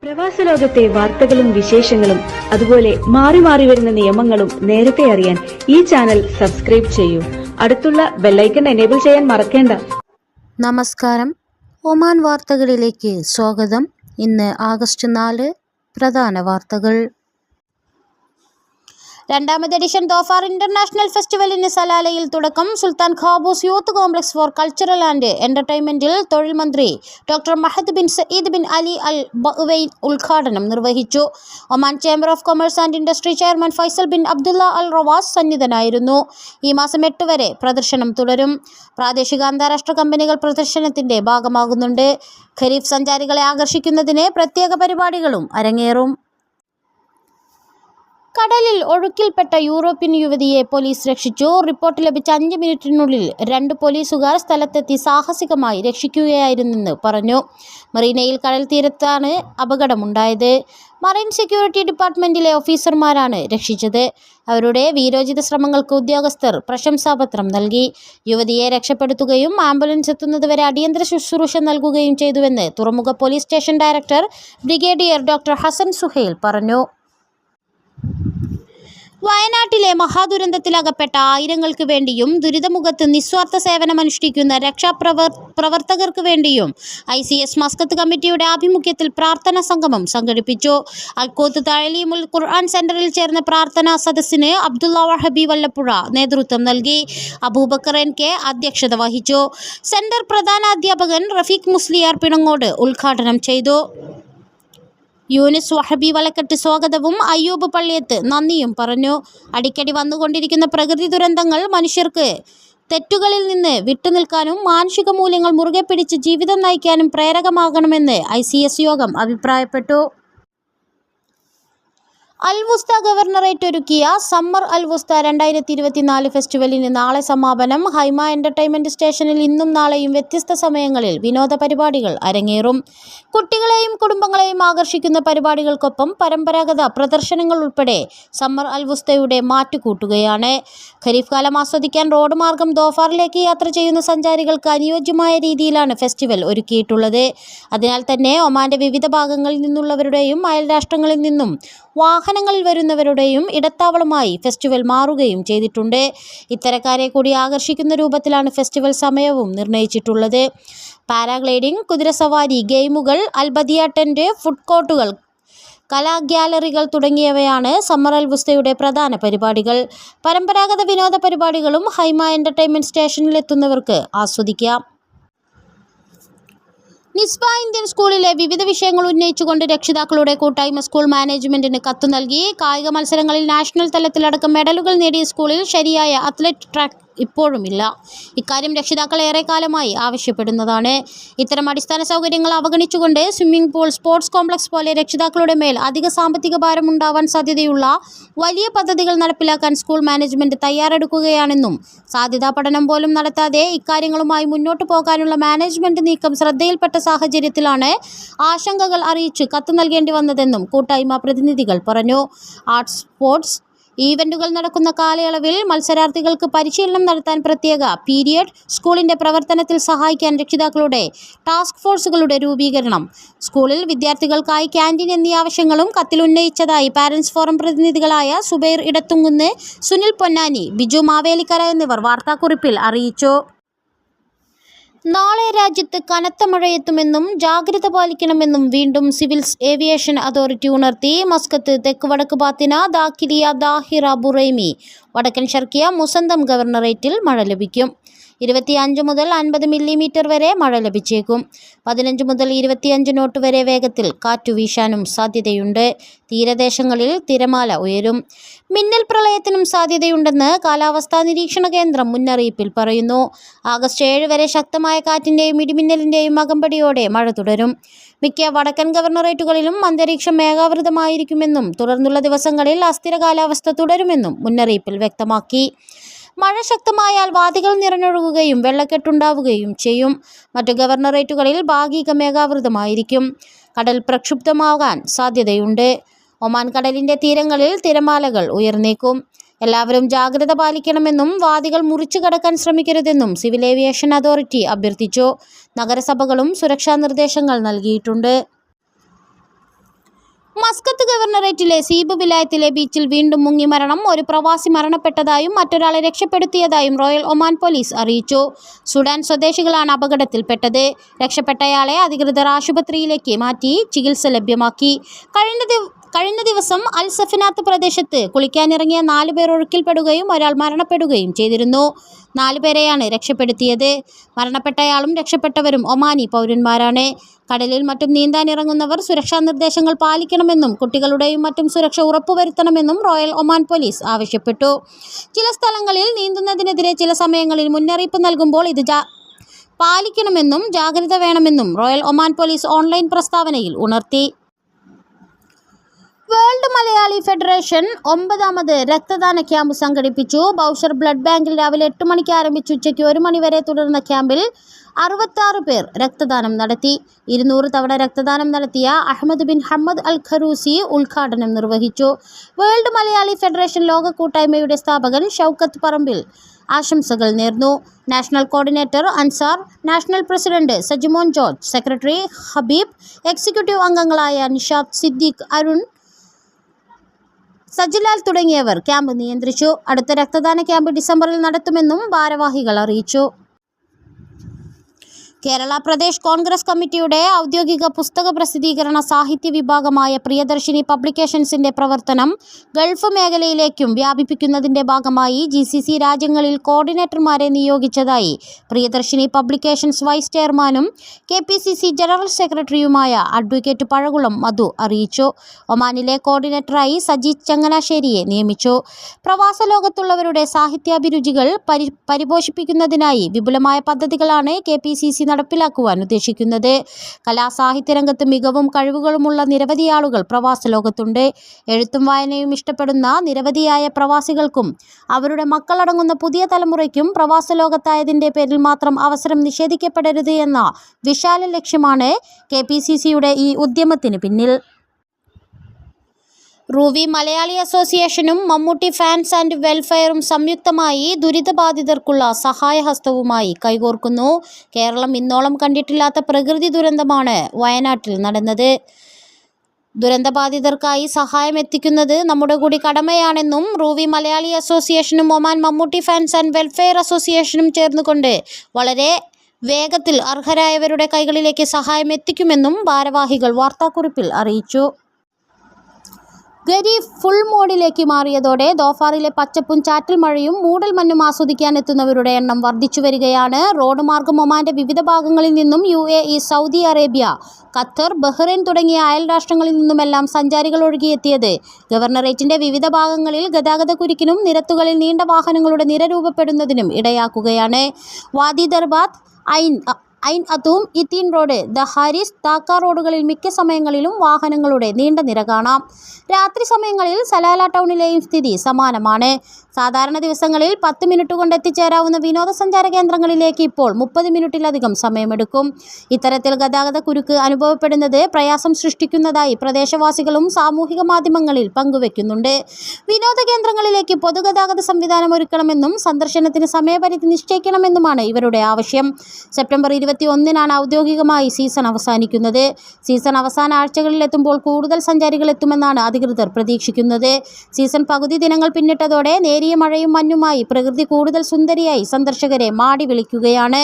പ്രവാസ ലോകത്തെ വാർത്തകളും വിശേഷങ്ങളും അതുപോലെ മാറി മാറി വരുന്ന നിയമങ്ങളും നേരത്തെ അറിയാൻ ഈ ചാനൽ സബ്സ്ക്രൈബ് ചെയ്യൂ. അടുത്തുള്ള ബെല്ലൈക്കൺ എനേബിൾ ചെയ്യാൻ മറക്കേണ്ട. നമസ്കാരം. ഒമാൻ വാർത്തകളിലേക്ക് സ്വാഗതം. ഇന്ന് ആഗസ്റ്റ് 4. പ്രധാന വാർത്തകൾ. രണ്ടാമത് എഡിഷൻ ധോഫാർ ഇന്റർനാഷണൽ ഫെസ്റ്റിവലിന് സലാലയിൽ തുടക്കം. Sultan Qaboos youth complex for cultural and എന്റർടൈൻമെന്റിൽ തൊഴിൽ മന്ത്രി doctor Mahad bin Saeed bin Ali Al Baawain ഉദ്ഘാടനം നിർവഹിച്ചു. Oman chamber of commerce and industry chairman Faisal bin Abdullah Al Rawas സന്നിധനായിരുന്നു. ഈ മാസം 8 വരെ പ്രദർശനം തുടരും. പ്രാദേശിക അന്താരാഷ്ട്ര കമ്പനികൾ പ്രദർശനത്തിന്റെ ഭാഗമാകുന്നുണ്ട്. ഖരീഫ് സഞ്ചാരികളെ ആകർഷിക്കുന്നതിന് പ്രത്യേക പരിപാടികളും അരങ്ങേറും. കടലിൽ ഒഴുക്കിൽപ്പെട്ട യൂറോപ്യൻ യുവതിയെ പോലീസ് രക്ഷിച്ചു. റിപ്പോർട്ട് ലഭിച്ച 5 മിനിറ്റിനുള്ളിൽ 2 പോലീസുകാർ സ്ഥലത്തെത്തി സാഹസികമായി രക്ഷിക്കുകയായിരുന്നെന്ന് പറഞ്ഞു. മറീനയിൽ കടൽ തീരത്താണ് അപകടമുണ്ടായത്. മറൈൻ സെക്യൂരിറ്റി ഡിപ്പാർട്ട്മെന്റിലെ ഓഫീസർമാരാണ് രക്ഷിച്ചത്. അവരുടെ വീരോചിത ശ്രമങ്ങൾക്ക് ഉദ്യോഗസ്ഥർ പ്രശംസാപത്രം നൽകി. യുവതിയെ രക്ഷപ്പെടുത്തുകയും ആംബുലൻസ് എത്തുന്നതുവരെ അടിയന്തര ശുശ്രൂഷ നൽകുകയും ചെയ്തുവെന്ന് തുറമുഖ police station director brigadier doctor Hasan Suhail പറഞ്ഞു. വയനാട്ടിലെ മഹാദുരന്തത്തിലകപ്പെട്ട ആയിരങ്ങൾക്ക് വേണ്ടിയും ദുരിതമുഖത്ത് നിസ്വാർത്ഥ സേവനമനുഷ്ഠിക്കുന്ന രക്ഷാപ്രവർത്തകർക്ക് വേണ്ടിയും ICS മസ്കത്ത് കമ്മിറ്റിയുടെ ആഭിമുഖ്യത്തിൽ പ്രാർത്ഥനാ സംഗമം സംഘടിപ്പിച്ചു. അൽക്കൂത്ത് തഅലീമുൽ ഖുർആൻ സെന്ററിൽ ചേർന്ന പ്രാർത്ഥനാ സദസ്സിന് അബ്ദുള്ള വഹബി വല്ലപ്പുഴ നേതൃത്വം നൽകി. അബൂബക്കർ NK അധ്യക്ഷത വഹിച്ചു. സെന്റർ പ്രധാനാധ്യാപകൻ റഫീഖ് മുസ്ലിയാർ പിണങ്ങോട് ഉദ്ഘാടനം ചെയ്തു. യൂനിസ് വഹബി വലക്കെട്ട് സ്വാഗതവും അയ്യൂബ് പള്ളിയത്ത് നന്ദിയും പറഞ്ഞു. അടിക്കടി വന്നുകൊണ്ടിരിക്കുന്ന പ്രകൃതി ദുരന്തങ്ങൾ മനുഷ്യർക്ക് തെറ്റുകളിൽ നിന്ന് വിട്ടുനിൽക്കാനും മാനുഷിക മൂല്യങ്ങൾ മുറുകെ പിടിച്ച് ജീവിതം നയിക്കാനും പ്രേരകമാകണമെന്ന് ICS യോഗം അഭിപ്രായപ്പെട്ടു. അൽവുസ്ത ഗവർണറേറ്റ് ഒരുക്കിയ സമ്മർ അൽവുസ്ത 2024 ഫെസ്റ്റിവലിന് നാളെ സമാപനം. ഹൈമ എന്റർടൈൻമെന്റ് സ്റ്റേഷനിൽ ഇന്നും നാളെയും വ്യത്യസ്ത സമയങ്ങളിൽ വിനോദ പരിപാടികൾ അരങ്ങേറും. കുട്ടികളെയും കുടുംബങ്ങളെയും ആകർഷിക്കുന്ന പരിപാടികൾക്കൊപ്പം പരമ്പരാഗത പ്രദർശനങ്ങൾ ഉൾപ്പെടെ സമ്മർ അൽവുസ്തയുടെ മാറ്റുകൂട്ടുകയാണ്. ഖരീഫ് കാലം ആസ്വദിക്കാൻ റോഡ് മാർഗം ധോഫാറിലേക്ക് യാത്ര ചെയ്യുന്ന സഞ്ചാരികൾക്ക് അനുയോജ്യമായ രീതിയിലാണ് ഫെസ്റ്റിവൽ ഒരുക്കിയിട്ടുള്ളത്. അതിനാൽ തന്നെ ഒമാന്റെ വിവിധ ഭാഗങ്ങളിൽ നിന്നുള്ളവരുടെയും അയൽ രാഷ്ട്രങ്ങളിൽ നിന്നും വാഹനങ്ങളിൽ വരുന്നവരുടെയും ഇടത്താവളമായി ഫെസ്റ്റിവൽ മാറുകയും ചെയ്തിട്ടുണ്ട്. ഇത്തരക്കാരെ കൂടി ആകർഷിക്കുന്ന രൂപത്തിലാണ് ഫെസ്റ്റിവൽ സമയവും നിർണയിച്ചിട്ടുള്ളത്. പാരാഗ്ലൈഡിംഗ്, കുതിരസവാരി, ഗെയിമുകൾ, അൽബദിയ ടെന്റ്, ഫുഡ് കോർട്ടുകൾ, കലാ ഗ്യാലറികൾ തുടങ്ങിയവയാണ് സമ്മർ അൽവുസ്തയുടെ പ്രധാന പരിപാടികൾ. പരമ്പരാഗത വിനോദ പരിപാടികളും ഹൈമ എന്റർടൈൻമെന്റ് സ്റ്റേഷനിലെത്തുന്നവർക്ക് ആസ്വദിക്കാം. നിസ്ബ ഇന്ത്യൻ സ്കൂളിലെ വിവിധ വിഷയങ്ങൾ ഉന്നയിച്ചുകൊണ്ട് രക്ഷിതാക്കളുടെ കൂട്ടായ്മ സ്കൂൾ മാനേജ്മെന്റിന് കത്ത് നൽകി. കായിക മത്സരങ്ങളിൽ നാഷണൽ തലത്തിലടക്കം മെഡലുകൾ നേടിയ സ്കൂളിൽ ശരിയായ അത്ലറ്റ് ട്രാക്ക് ഇപ്പോഴുമില്ല. ഇക്കാര്യം രക്ഷിതാക്കൾ ഏറെക്കാലമായി ആവശ്യപ്പെടുന്നതാണ്. ഇത്തരം അടിസ്ഥാന സൗകര്യങ്ങൾ അവഗണിച്ചുകൊണ്ട് സ്വിമ്മിംഗ് പൂൾ, സ്പോർട്സ് കോംപ്ലക്സ് പോലെ രക്ഷിതാക്കളുടെ മേൽ അധിക സാമ്പത്തിക ഭാരമുണ്ടാവാൻ സാധ്യതയുള്ള വലിയ പദ്ധതികൾ നടപ്പിലാക്കാൻ സ്കൂൾ മാനേജ്മെന്റ് തയ്യാറെടുക്കുകയാണെന്നും സാധ്യതാ പഠനം പോലും നടത്താതെ ഇക്കാര്യങ്ങളുമായി മുന്നോട്ടു പോകാനുള്ള മാനേജ്മെന്റ് നീക്കം ശ്രദ്ധയിൽപ്പെട്ട സാഹചര്യത്തിലാണ് ആശങ്കകൾ അറിയിച്ച് കത്ത് നൽകേണ്ടി വന്നതെന്നും കൂട്ടായ്മ പ്രതിനിധികൾ പറഞ്ഞു. ആർട്സ്, സ്പോർട്സ് ഈവന്റുകൾ നടക്കുന്ന കാലയളവിൽ മത്സരാർത്ഥികൾക്ക് പരിശീലനം നടത്താൻ പ്രത്യേക പീരിയഡ്, സ്കൂളിന്റെ പ്രവർത്തനത്തിൽ സഹായിക്കാൻ രക്ഷിതാക്കളുടെ ടാസ്ക് ഫോഴ്സുകളുടെ രൂപീകരണം, സ്കൂളിൽ വിദ്യാർത്ഥികൾക്കായി ക്യാൻറ്റീൻ എന്നീ ആവശ്യങ്ങളും കത്തിൽ ഉന്നയിച്ചതായി പാരന്റ്സ് ഫോറം പ്രതിനിധികളായ സുബൈർ ഇടത്തുങ്ങുന്ന്, സുനിൽ പൊന്നാനി, ബിജു മാവേലിക്കര എന്നിവർ വാർത്താക്കുറിപ്പിൽ അറിയിച്ചു. നാളെ രാജ്യത്ത് കനത്ത മഴയെത്തുമെന്നും ജാഗ്രത പാലിക്കണമെന്നും വീണ്ടും സിവിൽ ഏവിയേഷൻ അതോറിറ്റി ഉണർത്തി. മസ്കത്ത്, തെക്ക് വടക്ക് ബാത്തിന, ദാഖിലിയ, ദാഹിറ, ബുറൈമി, വടക്കൻ ഷർക്കിയ, മുസന്തം ഗവർണറേറ്റിൽ മഴ ലഭിക്കും. 25 മുതൽ 50 മില്ലിമീറ്റർ വരെ മഴ ലഭിച്ചേക്കും. 15 മുതൽ 25 നോട്ട് വരെ വേഗത്തിൽ കാറ്റു വീശാനും സാധ്യതയുണ്ട്. തീരദേശങ്ങളിൽ തിരമാല ഉയരും. മിന്നൽ പ്രളയത്തിനും സാധ്യതയുണ്ടെന്ന് കാലാവസ്ഥാ നിരീക്ഷണ കേന്ദ്രം മുന്നറിയിപ്പിൽ പറയുന്നു. ആഗസ്റ്റ് 7 വരെ ശക്തമായ കാറ്റിൻ്റെയും ഇടിമിന്നലിൻ്റെയും അകമ്പടിയോടെ മഴ തുടരും. മിക്ക വടക്കൻ ഗവർണറേറ്റുകളിലും അന്തരീക്ഷം മേഘാവൃതമായിരിക്കുമെന്നും തുടർന്നുള്ള ദിവസങ്ങളിൽ അസ്ഥിര കാലാവസ്ഥ തുടരുമെന്നും മുന്നറിയിപ്പിൽ വ്യക്തമാക്കി. മഴ ശക്തമായാൽ വാദികൾ നിറഞ്ഞൊഴുകുകയും വെള്ളക്കെട്ടുണ്ടാവുകയും ചെയ്യും. മറ്റു ഗവർണറേറ്റുകളിൽ ഭാഗിക മേഘാവൃതമായിരിക്കും. കടൽ പ്രക്ഷുബ്ധമാകാൻ സാധ്യതയുണ്ട്. ഒമാൻ കടലിന്റെ തീരങ്ങളിൽ തിരമാലകൾ ഉയർന്നേക്കും. എല്ലാവരും ജാഗ്രത പാലിക്കണമെന്നും വാദികൾ മുറിച്ചു കടക്കാൻ ശ്രമിക്കരുതെന്നും സിവിൽ ഏവിയേഷൻ അതോറിറ്റി അഭ്യർത്ഥിച്ചു. നഗരസഭകളും സുരക്ഷാ നിർദ്ദേശങ്ങൾ നൽകിയിട്ടുണ്ട്. മസ്കത്ത് ഗവർണറേറ്റിലെ സീബ് വിലായത്തിലെ ബീച്ചിൽ വീണ്ടും മുങ്ങി മരണം. ഒരു പ്രവാസി മരണപ്പെട്ടതായും മറ്റൊരാളെ രക്ഷപ്പെടുത്തിയതായും റോയൽ ഒമാൻ പോലീസ് അറിയിച്ചു. സുഡാൻ സ്വദേശികളാണ് അപകടത്തിൽപ്പെട്ടത്. രക്ഷപ്പെട്ടയാളെ അധികൃതർ ആശുപത്രിയിലേക്ക് മാറ്റി ചികിത്സ ലഭ്യമാക്കി. കഴിഞ്ഞ ദിവസം അൽ സഫനാത്ത് പ്രദേശത്ത് കുളിക്കാനിറങ്ങിയ 4 പേർ ഒഴുക്കിൽപ്പെടുകയും ഒരാൾ മരണപ്പെടുകയും ചെയ്തിരുന്നു. 4 പേരെയാണ് രക്ഷപ്പെടുത്തിയത്. മരണപ്പെട്ടയാളും രക്ഷപ്പെട്ടവരും ഒമാനി പൗരന്മാരാണ്. കടലിൽ മറ്റും നീന്താനിറങ്ങുന്നവർ സുരക്ഷാ നിർദ്ദേശങ്ങൾ പാലിക്കണമെന്നും കുട്ടികളുടെയും മറ്റും സുരക്ഷ ഉറപ്പുവരുത്തണമെന്നും റോയൽ ഒമാൻ പോലീസ് ആവശ്യപ്പെട്ടു. ചില സ്ഥലങ്ങളിൽ നീന്തുന്നതിനെതിരെ ചില സമയങ്ങളിൽ മുന്നറിയിപ്പ് നൽകുമ്പോൾ ഇത് പാലിക്കണമെന്നും ജാഗ്രത വേണമെന്നും റോയൽ ഒമാൻ പോലീസ് ഓൺലൈൻ പ്രസ്താവനയിൽ ഉണർത്തി. വേൾഡ് മലയാളി ഫെഡറേഷൻ 9ാമത് രക്തദാന ക്യാമ്പ് സംഘടിപ്പിച്ചു. ബൗഷർ ബ്ലഡ് ബാങ്കിൽ രാവിലെ 8 മണിക്ക് ആരംഭിച്ച് ഉച്ചയ്ക്ക് 1 മണി വരെ തുടർന്ന ക്യാമ്പിൽ 66 പേർ രക്തദാനം നടത്തി. 200 തവണ രക്തദാനം നടത്തിയ അഹമ്മദ് ബിൻ ഹമ്മദ് അൽ ഖറൂസി ഉദ്ഘാടനം നിർവഹിച്ചു. വേൾഡ് മലയാളി ഫെഡറേഷൻ ലോക കൂട്ടായ്മയുടെ സ്ഥാപകൻ ഷൗക്കത്ത് പറമ്പിൽ ആശംസകൾ നേർന്നു. National coordinator Ansar, national president Sajimon George, secretary Habeeb, executive അംഗങ്ങളായ നിഷാദ്, സിദ്ദീഖ്, അരുൺ, സജിലാൽ തുടങ്ങിയവർ ക്യാമ്പ് നിയന്ത്രിച്ചു. അടുത്ത രക്തദാന ക്യാമ്പ് ഡിസംബറിൽ നടത്തുമെന്നും ഭാരവാഹികൾ അറിയിച്ചു. കേരള പ്രദേശ് കോൺഗ്രസ് കമ്മിറ്റിയുടെ ഔദ്യോഗിക പുസ്തക പ്രസിദ്ധീകരണ സാഹിത്യ വിഭാഗമായ പ്രിയദർശിനി പബ്ലിക്കേഷൻസിന്റെ പ്രവർത്തനം ഗൾഫ് മേഖലയിലേക്കും വ്യാപിപ്പിക്കുന്നതിന്റെ ഭാഗമായി GCC രാജ്യങ്ങളിൽ കോർഡിനേറ്റർമാരെ നിയോഗിച്ചതായി പ്രിയദർശിനി പബ്ലിക്കേഷൻസ് വൈസ് ചെയർമാനും KPCC ജനറൽ സെക്രട്ടറിയുമായ അഡ്വക്കേറ്റ് പഴകുളം മധു അറിയിച്ചു. ഒമാനിലെ കോർഡിനേറ്ററായി സജീദ് ചങ്ങനാശ്ശേരിയെ നിയമിച്ചു. പ്രവാസ ലോകത്തുള്ളവരുടെ സാഹിത്യാഭിരുചികൾ പരിപോഷിപ്പിക്കുന്നതിനായി വിപുലമായ പദ്ധതികളാണ് KPCC നടപ്പിലാക്കുവാൻ ഉദ്ദേശിക്കുന്നത്. കലാസാഹിത്യ രംഗത്ത് മികവും കഴിവുകളുമുള്ള നിരവധി ആളുകൾ പ്രവാസ ലോകത്തുണ്ട്. എഴുത്തും വായനയും ഇഷ്ടപ്പെടുന്ന നിരവധിയായ പ്രവാസികൾക്കും അവരുടെ മക്കളടങ്ങുന്ന പുതിയ തലമുറയ്ക്കും പ്രവാസ ലോകത്തായതിൻ്റെ പേരിൽ മാത്രം അവസരം നിഷേധിക്കപ്പെടരുത് എന്ന വിശാല ലക്ഷ്യമാണ് KPCCയുടെ ഈ ഉദ്യമത്തിന് പിന്നിൽ. റൂവി മലയാളി അസോസിയേഷനും മമ്മൂട്ടി ഫാൻസ് ആൻഡ് വെൽഫെയറും സംയുക്തമായി ദുരിതബാധിതർക്കുള്ള സഹായഹസ്തവുമായി കൈകോർക്കുന്നു. കേരളം ഇന്നോളം കണ്ടിട്ടില്ലാത്ത പ്രകൃതി ദുരന്തമാണ് വയനാട്ടിൽ നടന്നത്. ദുരന്തബാധിതർക്കായി സഹായം എത്തിക്കുന്നത് നമ്മുടെ കൂടി കടമയാണെന്നും റൂവി മലയാളി അസോസിയേഷനും Oman Mammootty fans and welfare അസോസിയേഷനും ചേർന്നുകൊണ്ട് വളരെ വേഗത്തിൽ അർഹരായവരുടെ കൈകളിലേക്ക് സഹായം എത്തിക്കുമെന്നും ഭാരവാഹികൾ വാർത്താക്കുറിപ്പിൽ അറിയിച്ചു. ഖരീഫ് ഫുൾ മോഡിലേക്ക് മാറിയതോടെ ദോഫാറിലെ പച്ചപ്പും ചാറ്റൽ മഴയും മൂടൽ മഞ്ഞും ആസ്വദിക്കാനെത്തുന്നവരുടെ എണ്ണം വർദ്ധിച്ചു വരികയാണ്. റോഡ് മാർഗം ഒമാന്റെ വിവിധ ഭാഗങ്ങളിൽ നിന്നും UAE, Saudi Arabia, Qatar, Bahrain തുടങ്ങിയ അയൽ രാഷ്ട്രങ്ങളിൽ നിന്നുമെല്ലാം സഞ്ചാരികൾ ഒഴുകിയെത്തിയത് ഗവർണറേറ്റിന്റെ വിവിധ ഭാഗങ്ങളിൽ ഗതാഗതക്കുരുക്കിനും നിരത്തുകളിൽ നീണ്ട വാഹനങ്ങളുടെ നിര രൂപപ്പെടുന്നതിനും ഇടയാക്കുകയാണ്. വാദി ദർബാത്ത്, ഐൻ അത്തൂം, ഇത്തീൻ റോഡ്, ദ ഹാരിസ്, താക്ക റോഡുകളിൽ മിക്ക സമയങ്ങളിലും വാഹനങ്ങളുടെ നീണ്ട നിര കാണാം. രാത്രി സമയങ്ങളിൽ സലാല ടൗണിലെയും സ്ഥിതി സമാനമാണ്. സാധാരണ ദിവസങ്ങളിൽ 10 മിനിറ്റ് കൊണ്ട് എത്തിച്ചേരാവുന്ന വിനോദസഞ്ചാര കേന്ദ്രങ്ങളിലേക്ക് ഇപ്പോൾ 30 മിനിറ്റിലധികം സമയമെടുക്കും. ഇത്തരത്തിൽ ഗതാഗത കുരുക്ക് അനുഭവപ്പെടുന്നത് പ്രയാസം സൃഷ്ടിക്കുന്നതായി പ്രദേശവാസികളും സാമൂഹിക മാധ്യമങ്ങളിൽ പങ്കുവെക്കുന്നുണ്ട്. വിനോദ കേന്ദ്രങ്ങളിലേക്ക് പൊതുഗതാഗത സംവിധാനം ഒരുക്കണമെന്നും സന്ദർശനത്തിന് സമയപരിധി നിശ്ചയിക്കണമെന്നുമാണ് ഇവരുടെ ആവശ്യം. സെപ്റ്റംബർ 21-നാണ് ഔദ്യോഗികമായി സീസൺ അവസാനിക്കുന്നത്. സീസൺ അവസാന ആഴ്ചകളിലെത്തുമ്പോൾ കൂടുതൽ സഞ്ചാരികൾ എത്തുമെന്നാണ് അധികൃതർ പ്രതീക്ഷിക്കുന്നത്. സീസൺ പകുതി ദിനങ്ങൾ പിന്നിട്ടതോടെ നേരിയ മഴയും മഞ്ഞുമായി പ്രകൃതി കൂടുതൽ സുന്ദരിയായി സന്ദർശകരെ മാടി വിളിക്കുകയാണ്.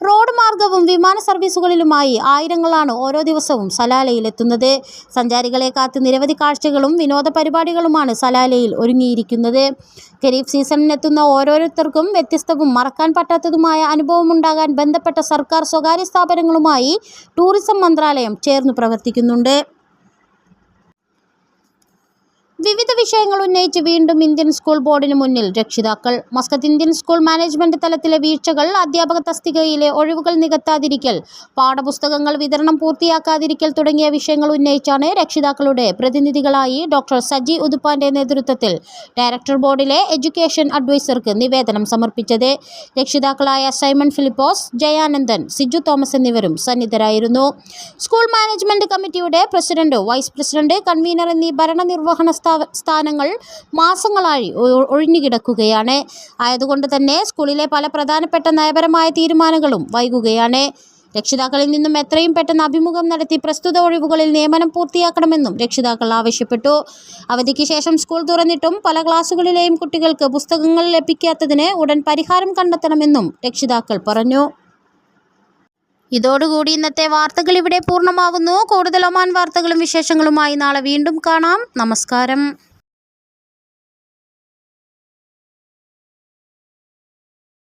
റോഡ് മാർഗവും വിമാന സർവീസുകളിലുമായി ആയിരങ്ങളാണ് ഓരോ ദിവസവും സലാലയിലെത്തുന്നത്. സഞ്ചാരികളെ കാത്ത് നിരവധി കാഴ്ചകളും വിനോദ പരിപാടികളുമാണ് സലാലയിൽ ഒരുങ്ങിയിരിക്കുന്നത്. ഖരീഫ് സീസണിനെത്തുന്ന ഓരോരുത്തർക്കും വ്യത്യസ്തവും മറക്കാൻ പറ്റാത്തതുമായ അനുഭവമുണ്ടാകാൻ ബന്ധപ്പെട്ട സർക്കാർ സ്വകാര്യ സ്ഥാപനങ്ങളുമായി ടൂറിസം മന്ത്രാലയം ചേർന്ന് പ്രവർത്തിക്കുന്നുണ്ട്. വിവിധ വിഷയങ്ങൾ ഉന്നയിച്ച് വീണ്ടും ഇന്ത്യൻ സ്കൂൾ ബോർഡിന് മുന്നിൽ രക്ഷിതാക്കൾ. മസ്കത്ത് ഇന്ത്യൻ സ്കൂൾ മാനേജ്മെന്റ് തലത്തിലെ വീഴ്ചകൾ, അധ്യാപക തസ്തികയിലെ ഒഴിവുകൾ നികത്താതിരിക്കൽ, പാഠപുസ്തകങ്ങൾ വിതരണം പൂർത്തിയാക്കാതിരിക്കൽ തുടങ്ങിയ വിഷയങ്ങൾ ഉന്നയിച്ചാണ് രക്ഷിതാക്കളുടെ പ്രതിനിധികളായി ഡോക്ടർ സജി ഉദുപ്പാന്റെ നേതൃത്വത്തിൽ ഡയറക്ടർ ബോർഡിലെ എഡ്യൂക്കേഷൻ അഡ്വൈസർക്ക് നിവേദനം സമർപ്പിച്ചത്. രക്ഷിതാക്കളായ സൈമൺ ഫിലിപ്പോസ്, ജയാനന്ദൻ, സിജു തോമസ് എന്നിവരും സന്നിധരായിരുന്നു. സ്കൂൾ മാനേജ്മെന്റ് കമ്മിറ്റിയുടെ പ്രസിഡന്റ്, വൈസ് പ്രസിഡന്റ്, കൺവീനർ എന്നീ ഭരണനിർവഹണ സ്ഥാനങ്ങൾ മാസങ്ങളായി ഒഴിഞ്ഞുകിടക്കുകയാണ്. ആയതുകൊണ്ട് തന്നെ സ്കൂളിലെ പല പ്രധാനപ്പെട്ട നയപരമായ തീരുമാനങ്ങളും വൈകുകയാണ്. രക്ഷിതാക്കളിൽ നിന്നും എത്രയും പെട്ടെന്ന് അഭിമുഖം നടത്തി പ്രസ്തുത ഒഴിവുകളിൽ നിയമനം പൂർത്തിയാക്കണമെന്നും രക്ഷിതാക്കൾ ആവശ്യപ്പെട്ടു. അവധിക്ക് ശേഷം സ്കൂൾ തുറന്നിട്ടും പല ക്ലാസുകളിലെയും കുട്ടികൾക്ക് പുസ്തകങ്ങൾ ലഭിക്കാത്തതിന് ഉടൻ പരിഹാരം കണ്ടെത്തണമെന്നും രക്ഷിതാക്കൾ പറഞ്ഞു. ഇതോടുകൂടി ഇന്നത്തെ വാർത്തകൾ ഇവിടെ പൂർണ്ണമാകുന്നു. കൂടുതൽ ഒമാൻ വാർത്തകളും വിശേഷങ്ങളുമായി നാളെ വീണ്ടും കാണാം. നമസ്കാരം.